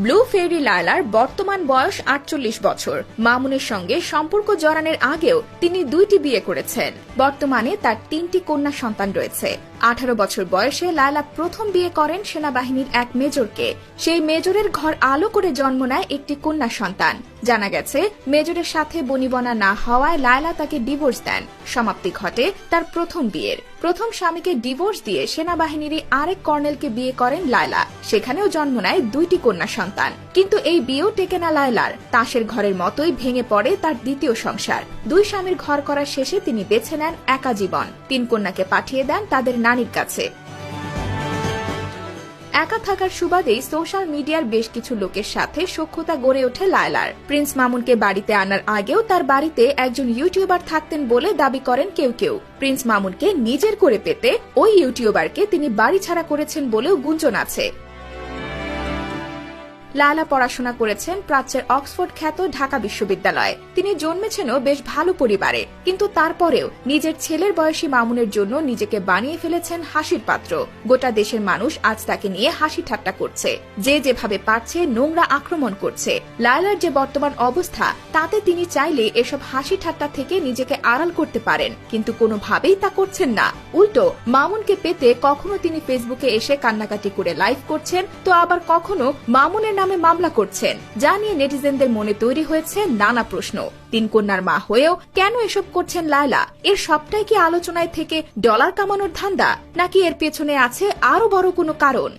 Blue ফেরি লায়লার বর্তমান বয়স ৪৮ বছর। মামুনের সঙ্গে সম্পর্ক জড়ানোর আগেও তিনি ২টি বিয়ে করেছেন। বর্তমানে তার ৩টি কন্যা সন্তান রয়েছে। ১৮ বছর বয়সে লায়লা প্রথম বিয়ে করেন সেনাবাহিনীর এক মেজরকে। সেই মেজরের ঘর আলো করে জন্ম নেয় একটি কন্যা সন্তান। জানা গেছে, মেজরের সাথে বনিবনা না হওয়ায় লায়লা তাকে ডিভোর্স দেন। সমাপ্তি ঘটে তার প্রথম বিয়ের। প্রথম স্বামীকে ডিভোর্স দিয়ে সেনাবাহিনীর আরেক কর্নেলকে বিয়ে করেন লায়লা। সেখানেও জন্ম নেয় ২টি কন্যা সন্তান। কিন্তু এই বিয়েও টেকে না লায়লার। তাসের ঘরের মতোই ভেঙে পড়ে তার দ্বিতীয় সংসার। ২ স্বামীর ঘর করার শেষে তিনি বেছে নেন একা জীবন। ৩ কন্যাকে পাঠিয়ে দেন তাদের নানির কাছে। একা থাকার সুবাদেই সোশ্যাল মিডিয়ার বেশ কিছু লোকের সাথে সখ্যতা গড়ে ওঠে লায়লার। প্রিন্স মামুনকে বাড়িতে আনার আগেও তার বাড়িতে একজন ইউটিউবার থাকতেন বলে দাবি করেন কেউ কেউ। প্রিন্স মামুনকে নিজের করে পেতে ওই ইউটিউবারকে তিনি বাড়ি ছাড়া করেছেন বলেও গুঞ্জন আছে। লায়লা পড়াশোনা করেছেন প্রাচ্যের অক্সফোর্ড খ্যাত ঢাকা বিশ্ববিদ্যালয়ে। তিনি জন্মেছেনও বেশ ভালো পরিবারে, কিন্তু তারপরেও নিজের ছেলের বয়সী মামুনের জন্য নিজেকে বানিয়ে ফেলেছেন হাসির পাত্র। গোটা দেশের মানুষ আজ তাকে নিয়ে হাসি ঠাট্টা করছে। যে যেভাবে পারছে নোংরা আক্রমণ করছে। লায়লার যে বর্তমান অবস্থা, তাতে তিনি চাইলে এসব হাসি ঠাট্টা থেকে নিজেকে আড়াল করতে পারেন, কিন্তু কোনোভাবেই তা করছেন না। উল্টো মামুনকে পেতে কখনো তিনি ফেসবুকে এসে কান্নাকাটি করে লাইভ করছেন, তো আবার কখনো মামুনের নামে মামলা করছেন, যা নিয়ে নেটিজেনদের মনে তৈরি হয়েছে নানা প্রশ্ন। ৩ কন্যার মা হয়েও কেন এসব করছেন লায়লা? এর সবটাই কি আলোচনায় থেকে ডলার কামানোর ধান্দা, নাকি এর পেছনে আছে আরো বড় কোনো কারণ?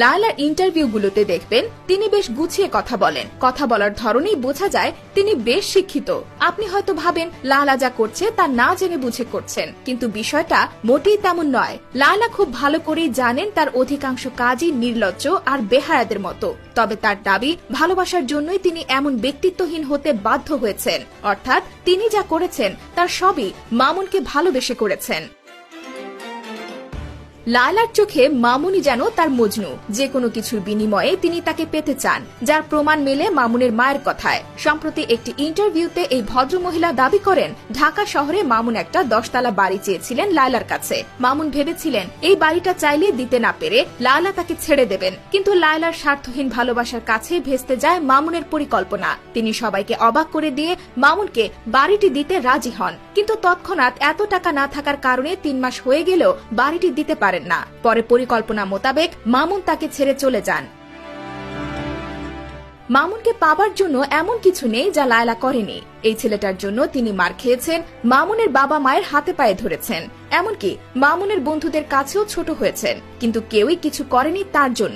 লায়লার ইন্টারভিউগুলোতে দেখবেন তিনি বেশ গুছিয়ে কথা বলেন। কথা বলার ধরনেই বোঝা যায় তিনি বেশ শিক্ষিত। আপনি হয়তো ভাবেন লায়লা যা করছে তা না জেনে বুঝে করছেন, কিন্তু বিষয়টা মোটেই তেমন নয়। লায়লা খুব ভালো করেই জানেন তার অধিকাংশ কাজই নির্লজ্জ আর বেহায়াদের মতো। তবে তার দাবি, ভালোবাসার জন্যই তিনি এমন ব্যক্তিত্বহীন হতে বাধ্য হয়েছেন। অর্থাৎ তিনি যা করেছেন তার সবই মামুনকে ভালোবেসে করেছেন। লায়লার চোখে মামুনই যেন তার মজনু। যে কোনো কিছুর বিনিময়ে তিনি তাকে পেতে চান, যার প্রমাণ মেলে মামুনের মায়ের কথায়। সম্প্রতি একটি ইন্টারভিউতে এই ভদ্রমহিলা দাবি করেন, ঢাকা শহরে মামুন একটা 10 তলা বাড়ি চেয়েছিলেন লায়লার কাছে। মামুন ভেবেছিলেন এই বাড়িটা চাইলে দিতে না পেরে লায়লা তাকে ছেড়ে দেবেন, কিন্তু লায়লার স্বার্থহীন ভালোবাসার কাছে ভেস্তে যায় মামুনের পরিকল্পনা। তিনি সবাইকে অবাক করে দিয়ে মামুনকে বাড়িটি দিতে রাজি হন, কিন্তু তৎক্ষণাৎ এত টাকা না থাকার কারণে 3 মাস হয়ে গেলেও বাড়িটি দিতে পারেন না। পরে পরিকল্পনা মোতাবেক মামুন তাকে ছেড়ে চলে যান। মামুনকে পাবার জন্য এমন কিছু নেই যা লায়লা করেনি। এই ছেলেটার জন্য তিনি মার খেয়েছেন, মামুনের বাবা মায়ের হাতে পায়ে ধরেছেন, এমনকি মামুনের বন্ধুদের কাছেও ছোট হয়েছেন, কিন্তু কেউই কিছু করেনি তার জন্য।